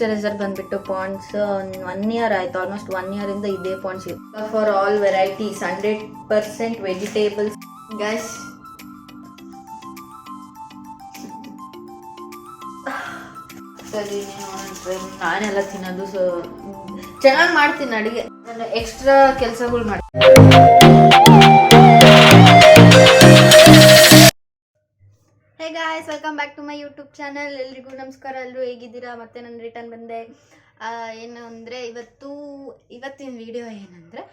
Moisturiser ಬಂದ್ಬಿಟ್ಟು Pond's 1 year ಆಯ್ತು, almost 1 year ಇಂದ ಇದೇ Pond's for all varieties 100% vegetables guys. ಸರಿ ನಾನೆಲ್ಲ ತಿನ್ನೋದು, ಸೊ ಚೆನ್ನಾಗಿ ಮಾಡ್ತೀನಿ ಅಡುಗೆ, ನಾನು ಎಕ್ಸ್ಟ್ರಾ ಕೆಲಸಗಳು ಮಾಡ್ತೀನಿ. Hey guys, welcome back to my YouTube channel. ಎಲ್ರಿಗೂ ನಮಸ್ಕಾರ. ಎಲ್ಲರೂ ಹೇಗಿದ್ದೀರಾ? ಮತ್ತೆ ನಾನು ರಿಟರ್ನ್ ಬಂದೆ. ಏನು ಅಂದರೆ ಇವತ್ತಿನ ವಿಡಿಯೋ ಏನಂದರೆ,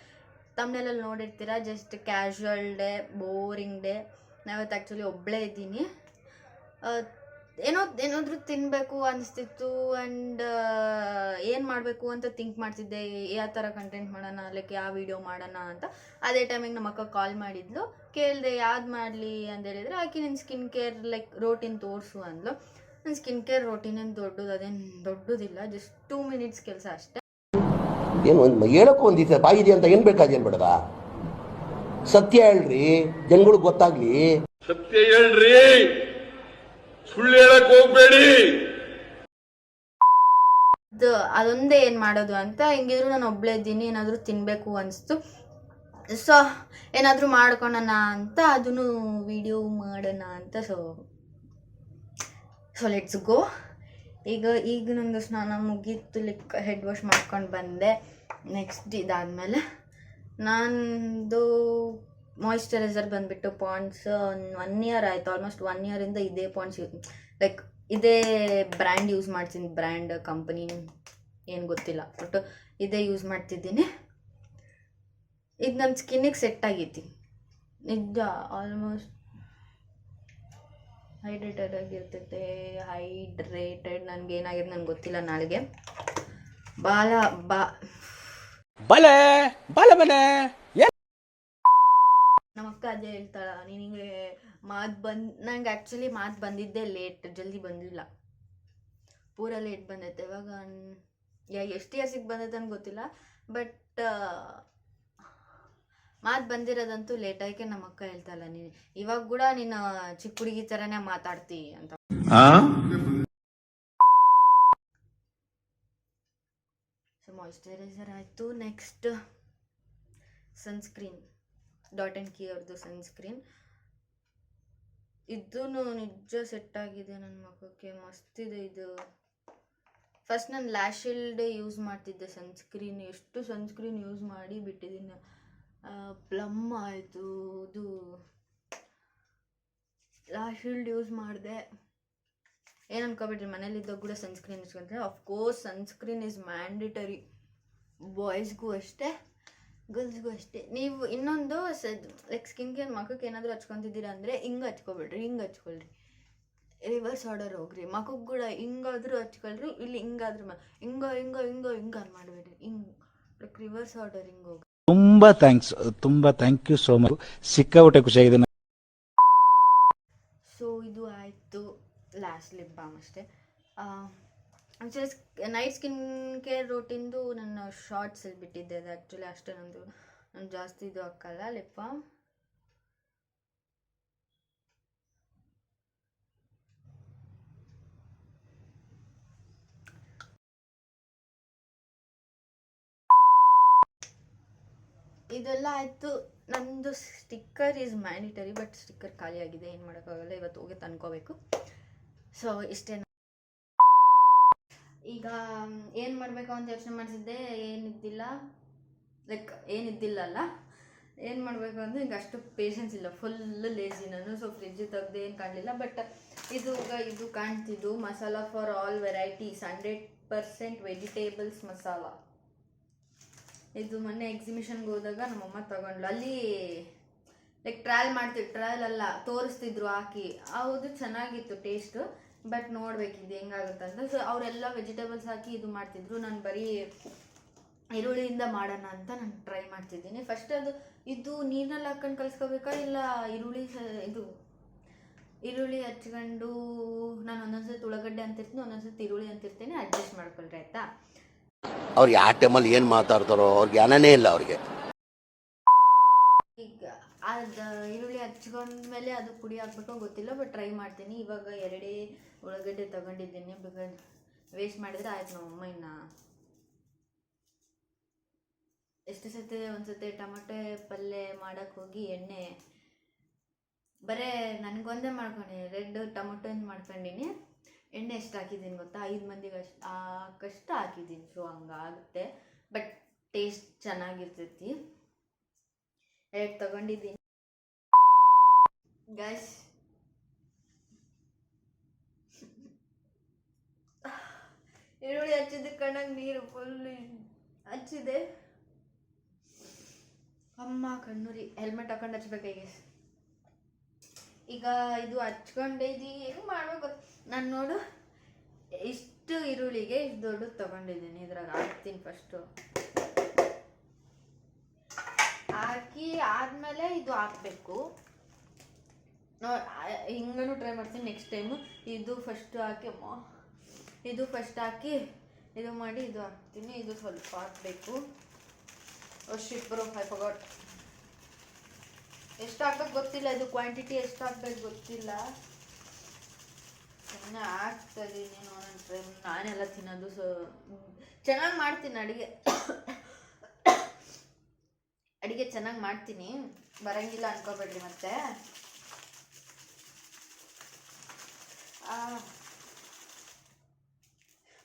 ತಮ್ಮನೆಲ್ಲ ನೋಡಿರ್ತೀರ, just casual day, boring day. ನಾವತ್ತು ಆ್ಯಕ್ಚುಲಿ ಒಬ್ಬಳೇ ಇದ್ದೀನಿ. ಏನಾದರೂ ತಿನ್ನಬೇಕು ಅನಿಸ್ತಿತ್ತು ಆ್ಯಂಡ್ ಏನು ಮಾಡಬೇಕು ಅಂತ ಥಿಂಕ್ ಮಾಡ್ತಿದ್ದೆ, ಯಾವ ಥರ ಕಂಟೆಂಟ್ ಮಾಡೋಣ, ಲೈಕ್ ಯಾವ ವಿಡಿಯೋ ಮಾಡೋಣ ಅಂತ. ಅದೇ ಟೈಮಿಗೆ ನಮ್ಮ ಅಕ್ಕ ಕಾಲ್ ಮಾಡಿದ್ಲು, ಕೇಳಿದೆ ಯಾವ್ದು ಮಾಡಲಿ ಅಂತ ಹೇಳಿದರೆ, ಆಕೆ ನಿನ್ನ ಸ್ಕಿನ್ ಕೇರ್ ಲೈಕ್ ರೋಟೀನ್ ತೋರಿಸು ಅಂದ್ಲು. ನನ್ನ ಸ್ಕಿನ್ ಕೇರ್ ರೋಟೀನ್ ಏನು ಅದೇನು ದೊಡ್ಡದಿಲ್ಲ, ಜಸ್ಟ್ 2 ಮಿನಿಟ್ಸ್ ಕೆಲಸ ಅಷ್ಟೇ. ಏನು ಹೇಳಕ್ಕೂ ಒಂದಿದೆ ಬಾಯಿದೆ ಅಂತ ಏನು ಬೇಕಾದೇನು ಬೇಡದ, ಸತ್ಯ ಹೇಳ್ರಿ, ಜನಗಳಿಗೆ ಗೊತ್ತಾಗ್ಲಿ. ಸತ್ಯ ಹೇಳ್ರಿ, ಸುಳ್ಳು ಹೇಳಕ್ ಹೋಗ್ಬೇಡಿ. ಅದೊಂದೇ ಏನು ಮಾಡೋದು ಅಂತ. ಹಿಂಗಿದ್ರು ನಾನು ಒಬ್ಬಳೇ ಇದ್ದೀನಿ, ಏನಾದರೂ ತಿನ್ನಬೇಕು ಅನಿಸ್ತು, ಸೊ ಏನಾದರೂ ಮಾಡ್ಕೊಳೋಣ ಅಂತ, ಅದನ್ನು ವಿಡಿಯೋ ಮಾಡೋಣ ಅಂತ. So let's go. ಈಗ ನಂದು ಸ್ನಾನ ಮುಗೀತು, ಲೈಕ್ ಹೆಡ್ ವಾಶ್ ಮಾಡ್ಕೊಂಡು ಬಂದೆ. ನೆಕ್ಸ್ಟ್ ಇದಾದಮೇಲೆ ನಂದು ಮಾಯಿಶ್ಚರೈಸರ್ ಬಂದುಬಿಟ್ಟು ಪಾಂಡ್ಸ್ 1 ಇಯರ್ ಆಯಿತು, ಆಲ್ಮೋಸ್ಟ್ 1 ಇಯರಿಂದ ಇದೇ ಪಾಂಡ್ಸ್ ಲೈಕ್ ಇದೇ ಬ್ರ್ಯಾಂಡ್ ಯೂಸ್ ಮಾಡ್ತೀನಿ. ಬ್ರ್ಯಾಂಡ್ ಕಂಪನಿ ಏನು ಗೊತ್ತಿಲ್ಲ, ಬಟ್ ಇದೇ ಯೂಸ್ ಮಾಡ್ತಿದ್ದೀನಿ. ಇದು ನನ್ನ ಸ್ಕಿನ್ನಿಗೆ ಸೆಟ್ ಆಗೈತಿ, ನಿಜ. Almost hydrated ಆಗಿರ್ತೈತೆ. ನನಗೇನಾಗಿದೆ ನನಗೆ ಗೊತ್ತಿಲ್ಲ. ನಾಳೆಗೆ ನಮ್ಮ ಅಕ್ಕ ಅದೇ ಹೇಳ್ತಾಳ, ನಿನಗೆ ನಂಗೆ ಆ್ಯಕ್ಚುಲಿ ಮಾತು ಬಂದಿದ್ದೆ ಲೇಟ್, ಜಲ್ದಿ ಬಂದಿಲ್ಲ, ಪೂರ ಲೇಟ್ ಬಂದೈತೆ. ಇವಾಗ ಎಷ್ಟು ಇಯರ್ಸಿಗೆ ಬಂದೈತೆ ಅಂತ ಗೊತ್ತಿಲ್ಲ, ಬಟ್ ಮಾತು ಬಂದಿರೋದಂತೂ ಲೇಟ್. ಆಯ್ಕೆ ನಮ್ಮ ಅಕ್ಕ ಹೇಳ್ತಾಳ, ನೀನು ಇವಾಗ ಕೂಡ ನೀನು ಚಿಕ್ಕ ಹುಡುಗಿ ಥರನೇ ಮಾತಾಡ್ತಿ ಅಂತ. ಸೊ ಮಾಯಿಶ್ಚರೈಸರ್ ಆಯಿತು. Next sunscreen, dot and key ಅವ್ರದ್ದು ಸನ್ಸ್ಕ್ರೀನ್. ಇದೂ ನಿಜ ಸೆಟ್ ಆಗಿದೆ ನನ್ನ ಮುಖಕ್ಕೆ, ಮಸ್ತಿದೆ ಇದು. ಫಸ್ಟ್ ನಾನು ಲ್ಯಾಶಿಲ್ಡ್ ಯೂಸ್ ಮಾಡ್ತಿದ್ದೆ ಸನ್ಸ್ಕ್ರೀನ್, ಎಷ್ಟು ಸನ್ಸ್ಕ್ರೀನ್ ಯೂಸ್ ಮಾಡಿ ಬಿಟ್ಟಿದ್ದೀನಿ. ಪ್ಲಮ್ ಆಯಿತು, ಇದು ಲ್ಯಾಶಿಲ್ಡ್ ಯೂಸ್ ಮಾಡಿದೆ. ಏನು ಅನ್ಕೋಬಿಟ್ರಿ, ಮನೇಲಿದ್ದಾಗ ಕೂಡ ಸನ್ಸ್ಕ್ರೀನ್ ಇಸ್ಕೊಂತಾರೆ. ಅಫ್ಕೋರ್ಸ್ ಸನ್ಸ್ಕ್ರೀನ್ ಈಸ್ ಮ್ಯಾಂಡೇಟರಿ, ಬಾಯ್ಸ್ಗೂ ಅಷ್ಟೇ, ಗರ್ಲ್ಸ್ಗೂ ಅಷ್ಟೇ. ನೀವು ಇನ್ನೊಂದು ಲೈಕ್ ಸ್ಕಿನ್ ಕೇರ್ ಮಖಕ್ಕೆ ಏನಾದರೂ ಹಚ್ಕೊತಿದ್ದೀರಾ ಅಂದರೆ ಹಿಂಗೆ ಹಚ್ಕೊಬೇಡ್ರಿ, ಹಿಂಗೆ ಹಚ್ಕೊಳ್ರಿ, ರಿವರ್ಸ್ ಆರ್ಡರ್ ಹೋಗ್ರಿ. ಮಖಕ್ಕೆ ಕೂಡ ಹಿಂಗಾದರೂ ಹಚ್ಕೊಳ್ರಿ, ಇಲ್ಲಿ ಹಿಂಗಾದ್ರೂ ಹಿಂಗೆ ಮಾಡಬೇಡ್ರಿ, ಹಿಂಗೆ ಲೈಕ್ ರಿವರ್ಸ್ ಆರ್ಡರ್ ಹಿಂಗೆ ಹೋಗ್ರಿ. ತುಂಬ ಥ್ಯಾಂಕ್ ಯು ಸೋ ಮಚ್, ಸಿಕ್ಕಾಬಿಟ್ಟೆ ಖುಷಿಯಾಗಿದೆ. ಸೊ ಇದು ಆಯಿತು. ಲಾಸ್ಟ್ ಲಿಪ್ ಬಾಮ್ ಅಷ್ಟೇ. ಆ್ಯಕ್ಚುಲಿ ನೈಟ್ ಸ್ಕಿನ್ ಕೇರ್ ರೋಟಿಂದು ನನ್ನ ಶಾರ್ಟ್ಸಲ್ಲಿ ಬಿಟ್ಟಿದ್ದೆ. ಅದು ಆ್ಯಕ್ಚುಲಿ ಅಷ್ಟೇ, ನಾನು ಜಾಸ್ತಿ ಇದು ಹಾಕಲ್ಲ ಲಿಪ್ ಬಾಮ್. ಇದೆಲ್ಲ ಆಯಿತು. ನಮ್ಮದು sticker is mandatory, but sticker ಖಾಲಿ ಆಗಿದೆ, ಏನು ಮಾಡೋಕ್ಕಾಗಲ್ಲ, ಇವತ್ತು ಹೋಗಿ ತಂದ್ಕೋಬೇಕು. ಸೊ ಇಷ್ಟೇ. ಈಗ ಏನು ಮಾಡಬೇಕು ಅಂತ ಯೋಚನೆ ಮಾಡಿಸಿದ್ದೆ, ಏನಿದ್ದಿಲ್ಲಲ್ಲ, ಏನು ಮಾಡಬೇಕು ಅಂದರೆ ಈಗ ಅಷ್ಟು ಪೇಷನ್ಸ್ ಇಲ್ಲ, ಫುಲ್ಲು ಲೇಜಿ ನಾನು. ಸೊ ಫ್ರಿಜ್ ತೆಗ್ದು ಏನು ಕಾಣಲಿಲ್ಲ, ಬಟ್ ಇದು ಕಾಣ್ತಿದ್ದು masala for all varieties 100% vegetables masala. ಇದು ಮೊನ್ನೆ ಎಕ್ಸಿಬಿಷನ್ಗೆ ಹೋದಾಗ ನಮ್ಮಮ್ಮ ತಗೊಂಡ್ಲು. ಅಲ್ಲಿ ಲೈಕ್ ಟ್ರಯಲ್ ಅಲ್ಲ, ತೋರಿಸ್ತಿದ್ರು ಹಾಕಿ. ಹೌದು, ಚೆನ್ನಾಗಿತ್ತು ಟೇಸ್ಟು, ಬಟ್ ನೋಡ್ಬೇಕಿದ್ದು ಹೆಂಗಾಗುತ್ತಂತ. ಸೊ ಅವರೆಲ್ಲ ವೆಜಿಟೇಬಲ್ಸ್ ಹಾಕಿ ಇದು ಮಾಡ್ತಿದ್ರು, ನಾನು ಬರೀ ಈರುಳ್ಳಿಯಿಂದ ಮಾಡೋಣ ಅಂತ ನಾನು ಟ್ರೈ ಮಾಡ್ತಿದ್ದೀನಿ. ಫಸ್ಟ್ ಇದು ನೀರಿನಲ್ಲಿ ಹಾಕೊಂಡು ಕಲಿಸ್ಕೋಬೇಕಾ, ಇಲ್ಲ ಈರುಳ್ಳಿ ಹಚ್ಕೊಂಡು, ನಾನು ಒಂದೊಂದ್ಸತಿ ಉಳ್ಳಾಗಡ್ಡೆ ಅಂತಿರ್ತೀನಿ, ಒಂದೊಂದ್ಸತಿ ಈರುಳ್ಳಿ ಅಂತಿರ್ತೀನಿ, ಅಡ್ಜಸ್ಟ್ ಮಾಡ್ಕೊಳ್ರಿ ಆಯಿತಾ. ಅವ್ರು ಯಾವ ಟೈಮಲ್ಲಿ ಏನು ಮಾತಾಡ್ತಾರೋ ಅವ್ರಿಗೆ ಜ್ಞಾನನೇ ಇಲ್ಲ ಅವ್ರಿಗೆ. ಈಗ ಅದು ಈರುಳ್ಳಿ ಹಚ್ಕೊಂಡ್ಮೇಲೆ ಅದು ಪುಡಿ ಹಾಕ್ಬೇಕೋ ಗೊತ್ತಿಲ್ಲ, ಬಟ್ ಟ್ರೈ ಮಾಡ್ತೀನಿ. ಇವಾಗ 2 ಉಳ್ಳಾಗಡ್ಡೆ ತಗೊಂಡಿದ್ದೀನಿ, ಬಿಕಾಸ್ ವೇಸ್ಟ್ ಮಾಡಿದರೆ ಆಯ್ತು. ನಮ್ಮಮ್ಮ ಇನ್ನು ಎಷ್ಟು ಸತಿ ಒಂದ್ಸತಿ ಟೊಮಟೊ ಪಲ್ಯ ಮಾಡೋಕ್ಕೆ ಹೋಗಿ ಎಣ್ಣೆ ಬರೇ ನನಗೊಂದೇ ಮಾಡ್ಕೊಂಡಿ, ರೆಡ್ ಟೊಮಟೊ ಮಾಡ್ಕೊಂಡಿನಿ. ಎಣ್ಣೆ ಎಷ್ಟು ಹಾಕಿದ್ದೀನಿ ಗೊತ್ತಾ? 5 ಮಂದಿಗೆ ಕಷ್ಟ ಹಾಕಿದ್ದೀನಿ. ಸೊ ಹಂಗಾಗುತ್ತೆ, ಬಟ್ ಟೇಸ್ಟ್ ಚೆನ್ನಾಗಿರ್ತೈತಿ. ಎರಡು ತಗೊಂಡಿದ್ದೀನಿ ಗೈಸ್. ಈರುಳ್ಳಿ ಹಚ್ಚಿದ ಕಣ್ಣಾಗ ನೀರು ಫುಲ್ ಹಚ್ಚಿದೆ. ಅಮ್ಮ ಕಣ್ಣೂರಿ ಹೆಲ್ಮೆಟ್ ಹಾಕೊಂಡು ಹಚ್ಬೇಕಾಗಿ. ಈಗ ಇದು ಹಚ್ಕೊಂಡಿದ್ದು ಹೆಂಗೆ ಮಾಡ್ಬೇಕು ನಾನು ನೋಡು. ಇಷ್ಟು ಈರುಳ್ಳಿಗೆ ಇಷ್ಟು ದೊಡ್ಡದು ತಗೊಂಡಿದ್ದೀನಿ. ಇದ್ರಾಗ ಹಾಕ್ತೀನಿ ಫಸ್ಟು. ಹಾಕಿ ಆದಮೇಲೆ ಇದು ಹಾಕಬೇಕು. ಹಿಂಗೂ ಟ್ರೈ ಮಾಡ್ತೀನಿ ನೆಕ್ಸ್ಟ್ ಟೈಮು. ಇದು ಫಸ್ಟ್ ಹಾಕಿ ಇದು ಫಸ್ಟ್ ಹಾಕಿ ಇದು ಮಾಡಿ ಇದು ಹಾಕ್ತೀನಿ. ಇದು ಸ್ವಲ್ಪ ಹಾಕಬೇಕು. ಶಿಟ್ ಬ್ರೋ, ಐ ಫಾರ್ಗಾಟ್. ಎಷ್ಟು ಹಾಕಬೇಕು ಗೊತ್ತಿಲ್ಲ, ಇದು ಕ್ವಾಂಟಿಟಿ ಎಷ್ಟು ಹಾಕ್ಬೇಕು ಗೊತ್ತಿಲ್ಲ. ಸುಮ್ಮನೆ ಹಾಕ್ತಾಯಿದ್ದೀನಿ. ಒಂದೊಂದು ಟೈಮ್ ನಾನೆಲ್ಲ ತಿನ್ನೋದು. ಸೊ ಚೆನ್ನಾಗಿ ಮಾಡ್ತೀನಿ ಅಡುಗೆ ಚೆನ್ನಾಗಿ ಮಾಡ್ತೀನಿ. ಬರಂಗಿಲ್ಲ ಅನ್ಕೋಬೇಡ್ರಿ ಮತ್ತೆ.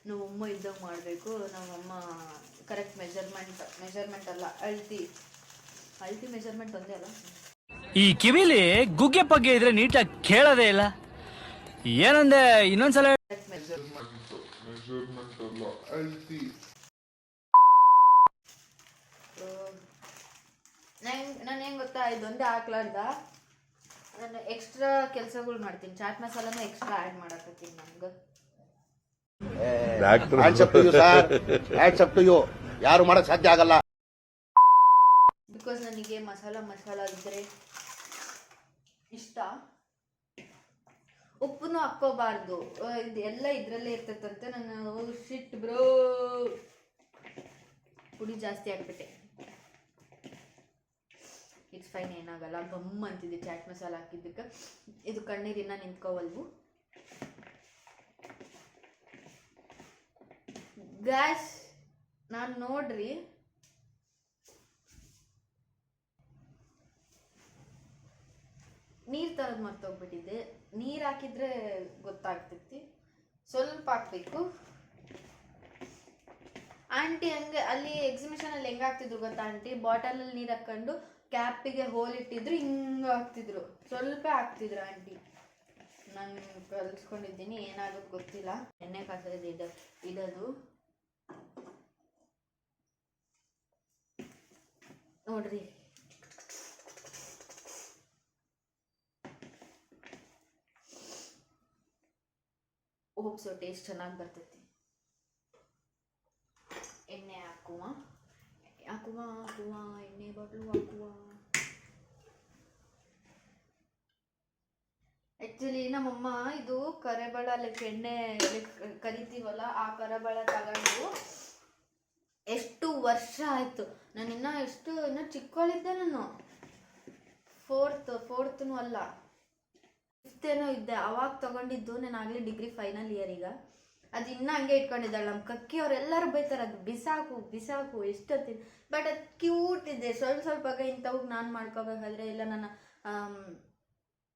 ನಮ್ಮಮ್ಮ ಇದ್ದಾಗ ಮಾಡಬೇಕು. ನಮ್ಮಮ್ಮ ಕರೆಕ್ಟ್ ಮೆಜರ್ಮೆಂಟ್ ಅಲ್ಲ, ಅಳತಿ ಮೆಜರ್ಮೆಂಟ್ ಒಂದೇ ಅಲ್ಲ. ಈ ಕಿವಿಲಿ ಗುಗ್ಗೆ ಪಗ್ಗೆ ಇದ್ರೆ ನೀಟಾಗಿ ಕೇಳೋದೇ ಇಲ್ಲ. ಏನಂದೆ ಇನ್ನೊಂದ್ಸಲ? ನಾನು ಹೆಂಗೆ ಗೊತ್ತಾ, ಇದೊಂದೇ ಹಾಕ್ಲಾರ್ದ ನಾನು ಎಕ್ಸ್ಟ್ರಾ ಕೆಲಸಗಳು ಮಾಡ್ತೀನಿ. ಚಾಟ್ ಮಸಾಲಾನು ಎಕ್ಸ್ಟ್ರಾ ಆ್ಯಡ್ ಮಾಡಕತ್ತೀನಿ ನಮ್ಗೆ. ಯಾರು ಮಾಡಕ್ ಸಾಧ್ಯ ಆಗಲ್ಲ. ಬಿಕಾಸ್ ನನಗೆ ಮಸಾಲ ಇದ್ದರೆ ಇಷ್ಟ. ಉಪ್ಪನ್ನು ಹಾಕ್ಕೋಬಾರ್ದು, ಇದು ಎಲ್ಲ ಇದರಲ್ಲೇ ಇರ್ತೈತಂತೆ. ನಾನು ಶಿಟ್ ಬ್ರೋ, ಪುಡಿ ಜಾಸ್ತಿ ಹಾಕ್ಬಿಟ್ಟೆ. ಇಟ್ಸ್ ಫೈನ್, ಏನಾಗಲ್ಲ. ಗಮ್ ಅಂತಿದೆ ಚಾಟ್ ಮಸಾಲ ಹಾಕಿದ್ದಕ್ಕೆ. ಇದು ಕಣ್ಣೀರಿನ ನಿಂತ್ಕೋವಲ್ವು. ಗ್ಯಾಸ್ ನಾನು ನೋಡ್ರಿ ನೀರು ತರೋದು ಮರ್ತೋಗ್ಬಿಟ್ಟಿದೆ. ನೀರು ಹಾಕಿದ್ರೆ ಗೊತ್ತಾಗ್ತೈತಿ. ಸ್ವಲ್ಪ ಹಾಕ್ಬೇಕು. ಆಂಟಿ ಹಂಗೆ ಅಲ್ಲಿ ಎಕ್ಸಿಬಿಷನಲ್ಲಿ ಹೆಂಗೆ ಹಾಕ್ತಿದ್ರು ಗೊತ್ತಾ ಆಂಟಿ? ಬಾಟಲಲ್ಲಿ ನೀರು ಹಾಕ್ಕೊಂಡು ಕ್ಯಾಪಿಗೆ ಹೋಲ್ ಇಟ್ಟಿದ್ರು, ಹಿಂಗೆ ಹಾಕ್ತಿದ್ರು. ಸ್ವಲ್ಪ ಹಾಕ್ತಿದ್ರು ಆಂಟಿ. ನಾನು ಕಲಿಸ್ಕೊಂಡಿದ್ದೀನಿ, ಏನಾಗುತ್ತೆ ಗೊತ್ತಿಲ್ಲ. ಎಣ್ಣೆ ಕಾಸೋದು ಇಡೋದು ನೋಡ್ರಿ. ಹೋಪ್ಸೋ ಟೇಸ್ಟ್ ಚೆನ್ನಾಗಿ ಬರ್ತೈತಿ. ಎಣ್ಣೆ ಹಾಕುವ ಎಣ್ಣೆ ಬಾಟ್ಲು ಹಾಕುವ. ಆ್ಯಕ್ಚುಲಿ ನಮ್ಮಮ್ಮ ಇದು ಕರೆಬಳ ಎಣ್ಣೆ ಕರಿತೀವಲ್ಲ, ಆ ಕರೆಬಳ ತಗೊಂಡು ಎಷ್ಟು ವರ್ಷ ಆಯಿತು. ನಾನು ಇನ್ನೂ ಚಿಕ್ಕವಳಿದ್ದೆ. ನಾನು ಫೋರ್ತನೂ ಅಲ್ಲ, 5th ಏನೋ ಇದ್ದೆ ಅವಾಗ ತಗೊಂಡಿದ್ದು. ನಾನು ಆಗಲೇ ಡಿಗ್ರಿ ಫೈನಲ್ ಇಯರ್. ಈಗ ಅದು ಇನ್ನೂ ಹಂಗೆ ಇಟ್ಕೊಂಡಿದ್ದಾಳೆ. ನಮ್ಮ ಕಕ್ಕಿ ಅವರೆಲ್ಲರೂ ಬೈತಾರೆ, ಅದು ಬಿಸಾಕು ಎಷ್ಟೊತ್ತೀನಿ. ಬಟ್ ಅದು ಕ್ಯೂಟ್ ಇದೆ. ಸ್ವಲ್ಪ ಇಂಥವಾಗ ನಾನು ಮಾಡ್ಕೋಬೇಕಾದ್ರೆ ಇಲ್ಲ. ನಾನು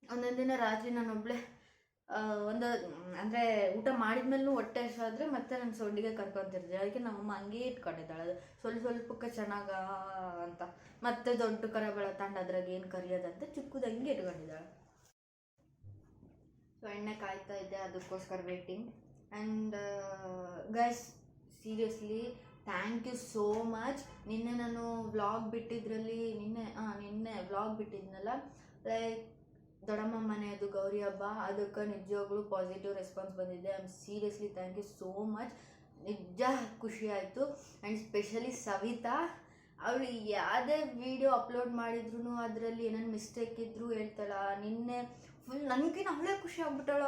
ಒಂದೊಂದು ದಿನ ರಾತ್ರಿ ನಾನೊಬ್ಳೆ ಅಂದರೆ ಊಟ ಮಾಡಿದ್ಮೇಲೂ ಹೊಟ್ಟೆ ಹಸಿವಾದ್ರೆ ಮತ್ತೆ ನನ್ನ ಸೊಂಡಿಗೆ ಕರ್ಕೊತಿರ್ದೆ. ಅದಕ್ಕೆ ನಮ್ಮಮ್ಮ ಹಂಗೆ ಇಟ್ಕೊಂಡಿದ್ದಾಳೆ. ಅದು ಸ್ವಲ್ಪಕ್ಕೆ ಚೆನ್ನಾಗ ಅಂತ. ಮತ್ತೆ ದೊಡ್ಡ ಕರೆಬಳ ತಂಡು ಅದ್ರಾಗ ಏನು ಕರಿಯೋದಂತ ಚಿಕ್ಕದು ಹಂಗೆ ಇಟ್ಕೊಂಡಿದ್ದಾಳೆ. ಸೊ ಎಣ್ಣೆ ಕಾಯ್ತಾ ಇದ್ದೆ, ಅದಕ್ಕೋಸ್ಕರ waiting. And guys, seriously thank you so much. ನಿನ್ನೆ ನಾನು ವ್ಲಾಗ್ ಬಿಟ್ಟಿದ್ರಲ್ಲಿ ನಿನ್ನೆ ವ್ಲಾಗ್ ಬಿಟ್ಟಿದ್ನಲ್ಲ, ಲೈಕ್ ದೊಡ್ಡಮ್ಮ ಮನೆಯದು ಗೌರಿ ಹಬ್ಬ, ಅದಕ್ಕೆ ನಿಜವಾಗ್ಲೂ ಪಾಸಿಟಿವ್ ರೆಸ್ಪಾನ್ಸ್ ಬಂದಿದೆ. I am seriously thank you so much. ನಿಜ ಖುಷಿ ಆಯಿತು. ಆ್ಯಂಡ್ ಸ್ಪೆಷಲಿ ಸವಿತಾ, ಅವಳು ಯಾವುದೇ ವಿಡಿಯೋ ಅಪ್ಲೋಡ್ ಮಾಡಿದ್ರು ಅದರಲ್ಲಿ ಏನೇನು ಮಿಸ್ಟೇಕ್ ಇದ್ದರೂ ಹೇಳ್ತಾಳ. ನಿನ್ನೆ ಫುಲ್ ನನಗಿನ್ನ ಅವಳೇ ಖುಷಿ ಆಗ್ಬಿಟ್ಟಾಳ.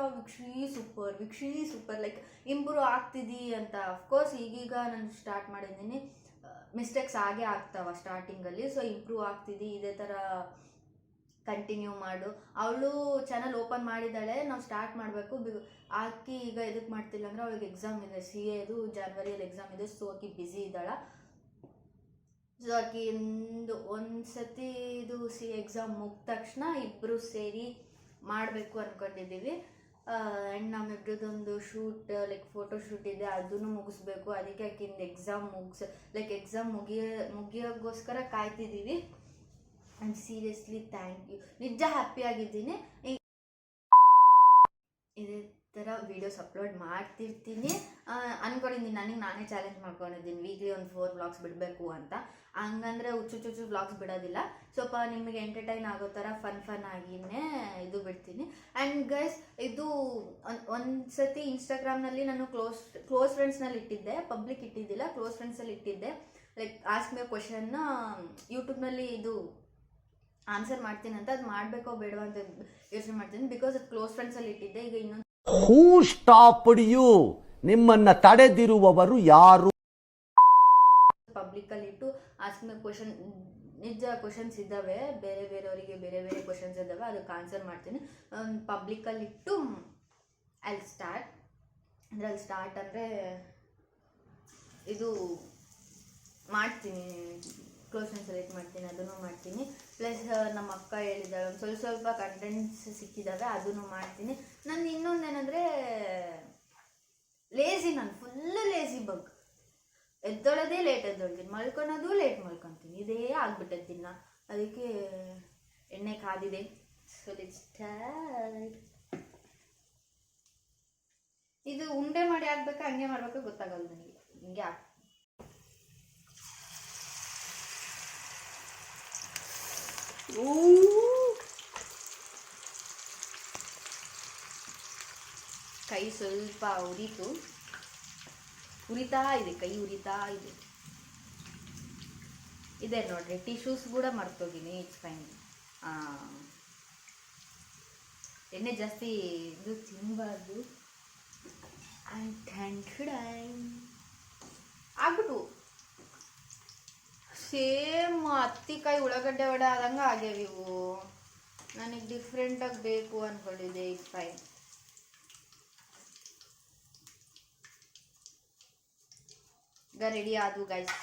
ವಿಕ್ಷಿ ಸೂಪರ್ ಲೈಕ್ ಇಂಪ್ರೂವ್ ಆಗ್ತಿದ್ದಿ ಅಂತ. ಅಫ್ಕೋರ್ಸ್ ಈಗೀಗ ನಾನು ಸ್ಟಾರ್ಟ್ ಮಾಡಿದ್ದೀನಿ, ಮಿಸ್ಟೇಕ್ಸ್ ಆಗೇ ಆಗ್ತಾವ ಸ್ಟಾರ್ಟಿಂಗಲ್ಲಿ. ಸೊ ಇಂಪ್ರೂವ್ ಆಗ್ತಿದ್ದಿ, ಇದೇ ಥರ ಕಂಟಿನ್ಯೂ ಮಾಡು. ಅವಳು ಚಾನಲ್ ಓಪನ್ ಮಾಡಿದ್ದಾಳೆ, ನಾವು ಸ್ಟಾರ್ಟ್ ಮಾಡಬೇಕು. ಆಕಿ ಈಗ ಎದಕ್ಕೆ ಮಾಡ್ತಿಲ್ಲ ಅಂದರೆ ಅವಳಿಗೆ ಎಕ್ಸಾಮ್ ಇದೆ, CA ಅದು ಜಾನ್ವರಿಯಲ್ಲಿ ಎಕ್ಸಾಮ್ ಇದೆ. ಸೊ ಆಕಿ ಬ್ಯುಸಿ ಇದ್ದಾಳ. ಸೊ ಆಕಿ ಒಂದು ಸತಿ ಇದು CA ಎಕ್ಸಾಮ್ ಮುಗಿದ ತಕ್ಷಣ ಇಬ್ಬರು ಸೇರಿ ಮಾಡಬೇಕು ಅಂದ್ಕೊಂಡಿದ್ದೀವಿ. ಆ್ಯಂಡ್ ನಮ್ಮಿಬ್ರದ್ದೊಂದು ಶೂಟ್ ಲೈಕ್ ಫೋಟೋ ಶೂಟ್ ಇದೆ, ಅದನ್ನು ಮುಗಿಸ್ಬೇಕು. ಅದಕ್ಕೆ ಆಕಿಂದು ಎಕ್ಸಾಮ್ ಎಕ್ಸಾಮ್ ಮುಗಿಯೋಕ್ಕೋಸ್ಕರ ಕಾಯ್ತಿದ್ದೀವಿ. ಆ್ಯಂಡ್ ಸೀರಿಯಸ್ಲಿ ಥ್ಯಾಂಕ್ ಯು, ನಿಜ ಹ್ಯಾಪಿಯಾಗಿದ್ದೀನಿ. ಇದೇ ಥರ ವೀಡಿಯೋಸ್ ಅಪ್ಲೋಡ್ ಮಾಡ್ತಿರ್ತೀನಿ. ಅಂದ್ಕೊಂಡಿದ್ದೀನಿ, ನನಗೆ ನಾನೇ ಚಾಲೆಂಜ್ ಮಾಡ್ಕೊಂಡಿದ್ದೀನಿ ವೀಕ್ಲಿ ಒಂದು 4 ವ್ಲಾಗ್ಸ್ ಬಿಡಬೇಕು ಅಂತ. ಹಂಗಂದರೆ ಹುಚ್ಚು ವ್ಲಾಗ್ಸ್ ಬಿಡೋದಿಲ್ಲ, ಸ್ವಲ್ಪ ನಿಮಗೆ ಎಂಟರ್ಟೈನ್ ಆಗೋ ಥರ ಫನ್ ಆಗಿನೇ ಇದು ಬಿಡ್ತೀನಿ. ಆ್ಯಂಡ್ ಗೈಸ್, ಇದು ಒಂದು ಸತಿ ಇನ್ಸ್ಟಾಗ್ರಾಮ್ನಲ್ಲಿ ನಾನು ಕ್ಲೋಸ್ ಫ್ರೆಂಡ್ಸ್ನಲ್ಲಿ ಇಟ್ಟಿದ್ದೆ, ಪಬ್ಲಿಕ್ ಇಟ್ಟಿದ್ದಿಲ್ಲ, ಕ್ಲೋಸ್ ಫ್ರೆಂಡ್ಸಲ್ಲಿ ಇಟ್ಟಿದ್ದೆ. ಲೈಕ್ ಆಸ್ಕ್ ಮಿ ಕ್ವಶನ್ನ ಯೂಟ್ಯೂಬ್ನಲ್ಲಿ ಇದು ಆನ್ಸರ್ ಮಾಡ್ತೀನಿ ಅಂತ. ಅದು ಮಾಡಬೇಕೋ ಬೇಡವಾ ಅಂತ ಯೋಚನೆ ಮಾಡ್ತೀನಿ, ಬಿಕಾಸ್ ಅದು ಕ್ಲೋಸ್ ಫ್ರೆಂಡ್ಸಲ್ಲಿ ಇಟ್ಟಿದ್ದೆ. ಈಗ ಇನ್ನೊಂದು ಹೂ ಸ್ಟಾಪ್ಡ್ ಯು, ನಿಮ್ಮನ್ನ ತಡೆದಿರುವವರು ಯಾರು? ಪಬ್ಲಿಕಲ್ಲಿ ಇಟ್ಟು ಆಸ್ಕ್ ಮಿ ಕ್ವಶನ್, ನಿಜ ಕ್ವಶನ್ಸ್ ಇದ್ದಾವೆ, ಬೇರೆಯವರಿಗೆ ಬೇರೆ ಕ್ವಶನ್ಸ್ ಇದ್ದಾವೆ, ಅದಕ್ಕೆ ಆನ್ಸರ್ ಮಾಡ್ತೀನಿ. ಪಬ್ಲಿಕಲ್ಲಿ ಇಟ್ಟು ಅಲ್ಲಿ ಸ್ಟಾರ್ಟ್ ಅಂದರೆ ಇದು ಮಾಡ್ತೀನಿ, ಕ್ಲೋಸ್ ಫ್ರೆಂಡ್ಸ್ ಸೆಲೆಕ್ಟ್ ಮಾಡ್ತೀನಿ, ಅದನ್ನು ಮಾಡ್ತೀನಿ. ಪ್ಲಸ್ ನಮ್ಮ ಅಕ್ಕ ಹೇಳಿದ್ದಾಳೆ ಒಂದು ಸ್ವಲ್ಪ ಕಂಟೆಂಟ್ಸ್ ಸಿಕ್ಕಿದ್ದಾವೆ, ಅದನ್ನು ಮಾಡ್ತೀನಿ. ನಾನು ಇನ್ನೊಂದೇನೆಂದರೆ ಲೇಸಿ, ನಾನು ಫುಲ್ಲು ಲೇಸಿ ಬಗ್. ಎದ್ದೊಳೋದೇ ಲೇಟ್ ಎದ್ದೊಳ್ತೀನಿ, ಮಲ್ಕೊಳೋದು ಲೇಟ್ ಮಲ್ಕೊತೀನಿ, ಇದೇ ಆಗ್ಬಿಟ್ಟೈತೆ ದಿನ. ಅದಕ್ಕೆ ಎಣ್ಣೆ ಕಾದಿದೆ. So let's start. ಇದು ಉಂಡೆ ಮಾಡಿ ಹಾಕ್ಬೇಕಾ ಹಂಗೆ ಮಾಡ್ಬೇಕಾ ಗೊತ್ತಾಗಲ್ಲ ನನಗೆ, ಹಿಂಗೆ ಹಾಕ್. ಕೈ ಸ್ವಲ್ಪ ಉರಿತಾ ಇದೆ, ಕೈ ಉರಿತಾ ಇದೆ. ಇದೆ ನೋಡ್ರಿ, ಟಿಶ್ಯೂಸ್ ಕೂಡ ಮರ್ತೋಗಿನಿ. It's fine. ಎಣ್ಣೆ ಜಾಸ್ತಿ ಇದು ತಿನ್ನಬಾರ್ದು. ಆಗ್ಬಿಟ್ಟು ಸೇಮ್ ಹತ್ತಿಕಾಯಿ ಉಳ್ಳಾಗಡ್ಡೆ ವಡೆ ಆದಂಗೆ ಆಗ್ಯಾವ ಇವು. ನನಗೆ ಡಿಫ್ರೆಂಟಾಗಿ ಬೇಕು ಅಂದ್ಕೊಂಡಿದ್ದೆ. It's fine. ಈಗ ರೆಡಿ ಆದವು ಗೈಸ್.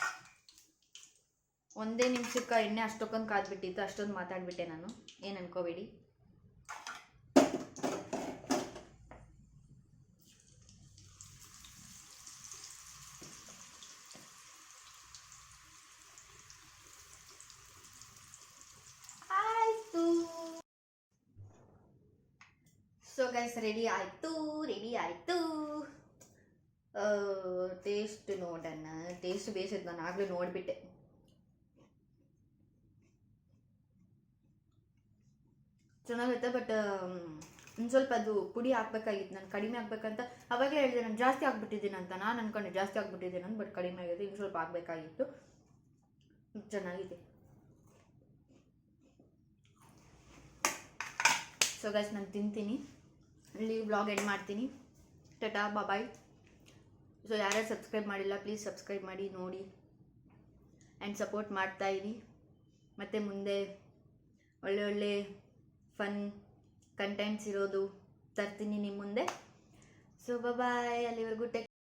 ಒಂದೇ ನಿಮಿಷಕ್ಕೆ ಎಣ್ಣೆ ಅಷ್ಟೊಂದು ಕಾದ್ಬಿಟ್ಟಿತ್ತು, ಅಷ್ಟೊಂದು ಮಾತಾಡ್ಬಿಟ್ಟೆ ನಾನು, ಏನು ಅನ್ಕೋಬೇಡಿ. ಆಯಿತು. ಸೊ ಗೈಸ್, ರೆಡಿ ಆಯಿತು. ಟೇಸ್ಟ್ ನೋಡೋಣ. ಟೇಸ್ಟ್ ಬೇಯಿಸಿದ್ದು ನಾನು ಆಗಲೇ ನೋಡಿಬಿಟ್ಟೆ. ಚೆನ್ನಾಗೈತೆ, ಬಟ್ ಒಂದು ಸ್ವಲ್ಪ ಅದು ಪುಡಿ ಹಾಕ್ಬೇಕಾಗಿತ್ತು. ನಾನು ಕಡಿಮೆ ಹಾಕ್ಬೇಕಂತ ಅವಾಗಲೇ ಹೇಳಿದೆ, ನಾನು ಜಾಸ್ತಿ ಹಾಕ್ಬಿಟ್ಟಿದ್ದೀನಿ ಅಂತ. ನಾನು ಅನ್ಕೊಂಡೆ ಜಾಸ್ತಿ ಹಾಕ್ಬಿಟ್ಟಿದ್ದೀನಿ ಅಂತ, ಬಟ್ ಕಡಿಮೆ ಆಗಿದೆ. ಇನ್ನು ಸ್ವಲ್ಪ ಹಾಕಬೇಕಾಗಿತ್ತು. ಚೆನ್ನಾಗಿದೆ. ಸೊ ಗೈಸ್, ನಾನು ತಿಂತೀನಿ, ಇಲ್ಲಿ ವ್ಲಾಗ್ ಎಂಡ್ ಮಾಡ್ತೀನಿ. ಟಾಟಾ ಬಾಯ್. ಸೊ ಯಾರ್ಯಾರು ಸಬ್ಸ್ಕ್ರೈಬ್ ಮಾಡಿಲ್ಲ ಪ್ಲೀಸ್ ಸಬ್ಸ್ಕ್ರೈಬ್ ಮಾಡಿ, ನೋಡಿ ಆ್ಯಂಡ್ ಸಪೋರ್ಟ್ ಮಾಡ್ತಾಯಿರಿ. ಮತ್ತು ಮುಂದೆ ಒಳ್ಳೆ ಫನ್ ಕಂಟೆಂಟ್ಸ್ ಇರೋದು ತರ್ತೀನಿ ನಿಮ್ಮ ಮುಂದೆ. ಸೊ ಬಾಯ್, ಅಲ್ಲಿವರೆಗೂ ಟೇಕ್